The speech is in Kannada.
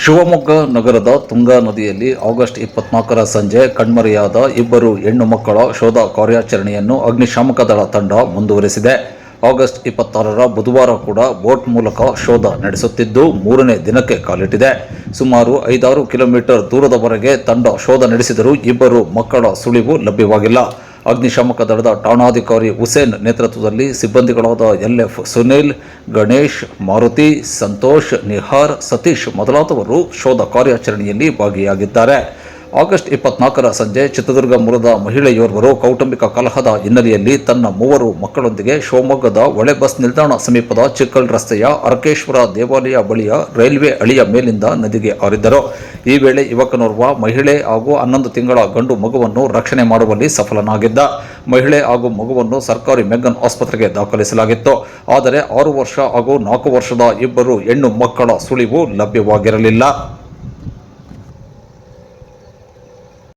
ಶಿವಮೊಗ್ಗ ನಗರದ ತುಂಗಾ ನದಿಯಲ್ಲಿ ಆಗಸ್ಟ್ 24ರ ಸಂಜೆ ಕಣ್ಮರೆಯಾದ ಇಬ್ಬರು ಹೆಣ್ಣು ಮಕ್ಕಳ ಶೋಧ ಕಾರ್ಯಾಚರಣೆಯನ್ನು ಅಗ್ನಿಶಾಮಕ ದಳ ತಂಡ ಮುಂದುವರೆಸಿದೆ. ಆಗಸ್ಟ್ 26ರ ಬುಧವಾರ ಕೂಡ ಬೋಟ್ ಮೂಲಕ ಶೋಧ ನಡೆಸುತ್ತಿದ್ದು 3ನೇ ದಿನಕ್ಕೆ ಕಾಲಿಟ್ಟಿದೆ. ಸುಮಾರು 5-6 ಕಿಲೋಮೀಟರ್ ದೂರದವರೆಗೆ ತಂಡ ಶೋಧ ನಡೆಸಿದರೂ ಇಬ್ಬರು ಮಕ್ಕಳ ಸುಳಿವು ಲಭ್ಯವಾಗಿಲ್ಲ. ಅಗ್ನಿಶಾಮಕ ದಳದ ಠಾಣಾಧಿಕಾರಿ ಹುಸೇನ್ ನೇತೃತ್ವದಲ್ಲಿ ಸಿಬ್ಬಂದಿಗಳಾದ LF ಸುನೀಲ್, ಗಣೇಶ್, ಮಾರುತಿ, ಸಂತೋಷ್, ನಿಹಾರ್, ಸತೀಶ್ ಮೊದಲಾದವರು ಶೋಧ ಕಾರ್ಯಾಚರಣೆಯಲ್ಲಿ ಭಾಗಿಯಾಗಿದ್ದಾರೆ. ಆಗಸ್ಟ್ 24ರ ಸಂಜೆ ಚಿತ್ರದುರ್ಗ ಮೂಲದ ಮಹಿಳೆಯೋರ್ವರು ಕೌಟುಂಬಿಕ ಕಲಹದ ಹಿನ್ನೆಲೆಯಲ್ಲಿ ತನ್ನ 3 ಮಕ್ಕಳೊಂದಿಗೆ ಶಿವಮೊಗ್ಗದ ಒಳೆ ಬಸ್ ನಿಲ್ದಾಣ ಸಮೀಪದ ಚಿಕ್ಕಲ್ ರಸ್ತೆಯ ಅರಕೇಶ್ವರ ದೇವಾಲಯ ಬಳಿಯ ರೈಲ್ವೆ ಹಳಿಯ ಮೇಲಿಂದ ನದಿಗೆ ಹಾರಿದ್ದರು. ಈ ವೇಳೆ ಯುವಕನೋರ್ವ ಮಹಿಳೆ ಹಾಗೂ 11 ತಿಂಗಳ ಗಂಡು ಮಗುವನ್ನು ರಕ್ಷಣೆ ಮಾಡುವಲ್ಲಿ ಸಫಲನಾಗಿದ್ದ. ಮಹಿಳೆ ಹಾಗೂ ಮಗುವನ್ನು ಸರ್ಕಾರಿ ಮೆಗ್ಗಾನ್ ಆಸ್ಪತ್ರೆಗೆ ದಾಖಲಿಸಲಾಗಿತ್ತು. ಆದರೆ 6 ವರ್ಷ ಹಾಗೂ 4 ವರ್ಷದ ಇಬ್ಬರು ಹೆಣ್ಣು ಮಕ್ಕಳ ಸುಳಿವು ಲಭ್ಯವಾಗಿರಲಿಲ್ಲ.